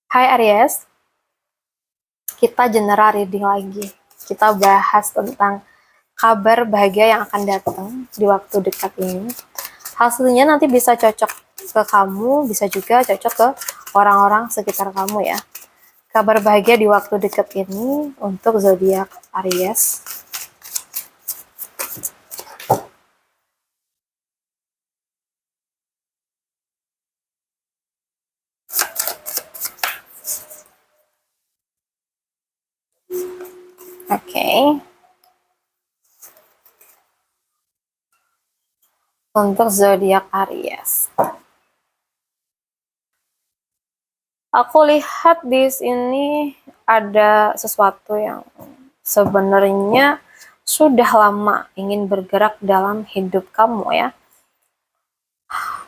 Hai Aries, kita general reading lagi. Kita bahas tentang kabar bahagia yang akan datang di waktu dekat ini. Hasilnya nanti bisa cocok ke kamu, bisa juga cocok ke orang-orang sekitar kamu ya. Kabar bahagia di waktu dekat ini untuk zodiak Aries. Oke. Untuk zodiak Aries. Aku lihat di sini ada sesuatu yang sebenarnya sudah lama ingin bergerak dalam hidup kamu ya.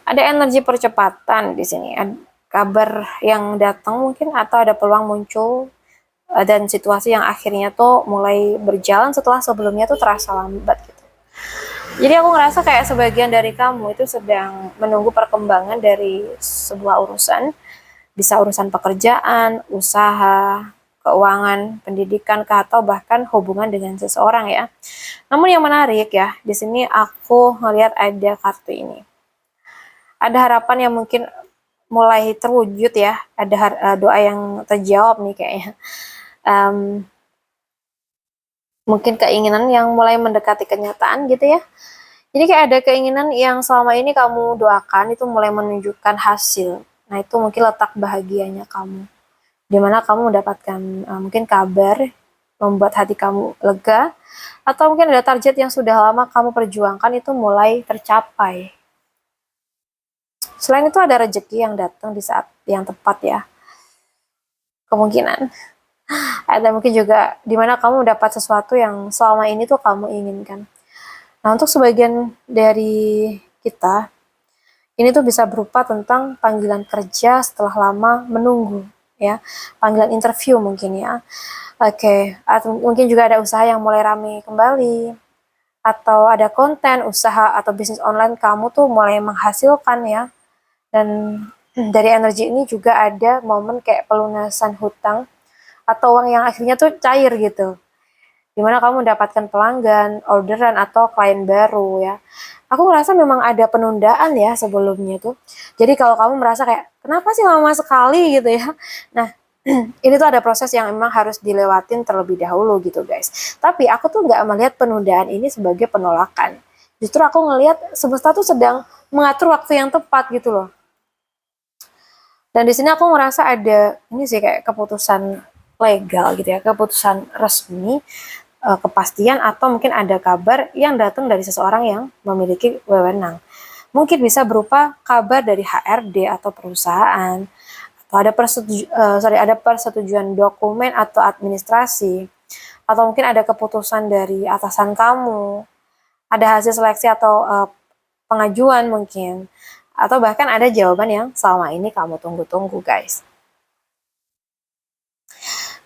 Ada energi percepatan di sini. Ada kabar yang datang mungkin atau ada peluang muncul dan situasi yang akhirnya tuh mulai berjalan setelah sebelumnya tuh terasa lambat gitu. Jadi aku ngerasa kayak sebagian dari kamu itu sedang menunggu perkembangan dari sebuah urusan, bisa urusan pekerjaan, usaha, keuangan, pendidikan, atau bahkan hubungan dengan seseorang ya. Namun yang menarik ya, di sini aku ngelihat ada kartu ini. Ada harapan yang mungkin mulai terwujud ya, ada doa yang terjawab nih kayaknya. Mungkin keinginan yang mulai mendekati kenyataan gitu ya. Jadi kayak ada keinginan yang selama ini kamu doakan itu mulai menunjukkan hasil. Nah itu mungkin letak bahagianya kamu. Dimana kamu mendapatkan mungkin kabar membuat hati kamu lega. Atau mungkin ada target yang sudah lama kamu perjuangkan itu mulai tercapai. Selain itu ada rezeki yang datang di saat yang tepat ya. Kemungkinan. Ada mungkin juga dimana kamu mendapat sesuatu yang selama ini tuh kamu inginkan. Nah untuk sebagian dari kita, ini tuh bisa berupa tentang panggilan kerja setelah lama menunggu ya. Panggilan interview mungkin ya. Oke, atau mungkin juga ada usaha yang mulai ramai kembali. Atau ada konten, usaha, atau bisnis online kamu tuh mulai menghasilkan ya. Dan dari energi ini juga ada momen kayak pelunasan hutang atau uang yang akhirnya tuh cair gitu. Dimana kamu mendapatkan pelanggan, orderan, atau klien baru ya. Aku ngerasa memang ada penundaan ya sebelumnya tuh. Jadi kalau kamu merasa kayak, kenapa sih lama sekali gitu ya. Nah, ini tuh ada proses yang memang harus dilewatin terlebih dahulu gitu guys. Tapi aku tuh nggak melihat penundaan ini sebagai penolakan. Justru aku ngelihat semesta tuh sedang mengatur waktu yang tepat gitu loh. Dan di sini aku ngerasa ada ini sih kayak keputusan legal gitu ya, keputusan resmi, kepastian atau mungkin ada kabar yang datang dari seseorang yang memiliki wewenang. Mungkin bisa berupa kabar dari HRD atau perusahaan, atau ada persetujuan dokumen atau administrasi, atau mungkin ada keputusan dari atasan kamu, ada hasil seleksi atau pengajuan mungkin, atau bahkan ada jawaban yang selama ini kamu tunggu-tunggu guys.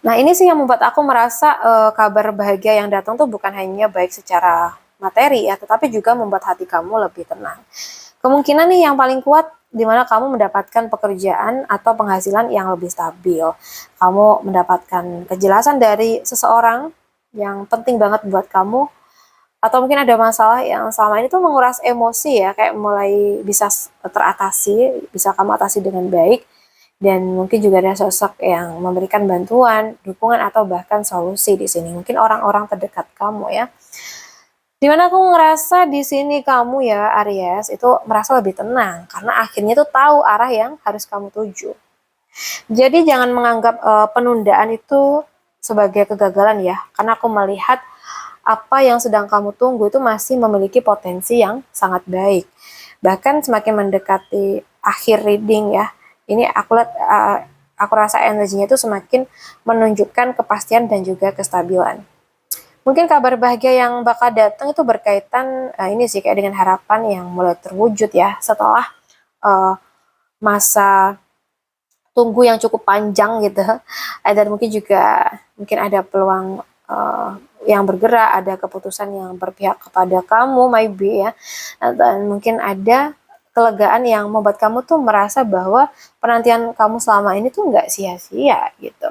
Nah ini sih yang membuat aku merasa kabar bahagia yang datang tuh bukan hanya baik secara materi ya, tetapi juga membuat hati kamu lebih tenang. Kemungkinan nih yang paling kuat di mana kamu mendapatkan pekerjaan atau penghasilan yang lebih stabil. Kamu mendapatkan kejelasan dari seseorang yang penting banget buat kamu, atau mungkin ada masalah yang selama ini tuh menguras emosi ya, kayak mulai bisa teratasi, bisa kamu atasi dengan baik. Dan mungkin juga ada sosok yang memberikan bantuan, dukungan, atau bahkan solusi di sini. Mungkin orang-orang terdekat kamu ya. Dimana aku ngerasa di sini kamu ya Aries itu merasa lebih tenang karena akhirnya tuh tahu arah yang harus kamu tuju. Jadi jangan menganggap penundaan itu sebagai kegagalan ya, karena aku melihat apa yang sedang kamu tunggu itu masih memiliki potensi yang sangat baik. Bahkan semakin mendekati akhir reading ya, ini aku rasa energinya itu semakin menunjukkan kepastian dan juga kestabilan. Mungkin kabar bahagia yang bakal datang itu berkaitan ini sih kayak dengan harapan yang mulai terwujud ya setelah uh, masa tunggu yang cukup panjang gitu. Dan mungkin juga mungkin ada peluang yang bergerak, ada keputusan yang berpihak kepada kamu maybe ya. Dan mungkin ada kelegaan yang membuat kamu tuh merasa bahwa penantian kamu selama ini tuh nggak sia-sia gitu.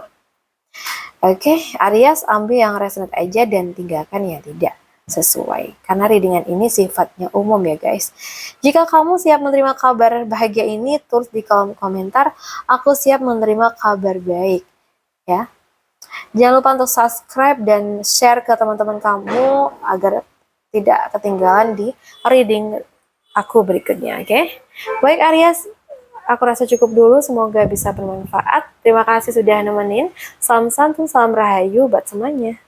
Oke, Aries, ambil yang resonate aja dan tinggalkan yang tidak sesuai. Karena readingan ini sifatnya umum ya guys. Jika kamu siap menerima kabar bahagia ini, tulis di kolom komentar, aku siap menerima kabar baik. Ya, jangan lupa untuk subscribe dan share ke teman-teman kamu agar tidak ketinggalan di reading aku berikutnya, oke? Baik Aries, aku rasa cukup dulu, semoga bisa bermanfaat. Terima kasih sudah nemenin. Salam santu, salam rahayu buat semuanya.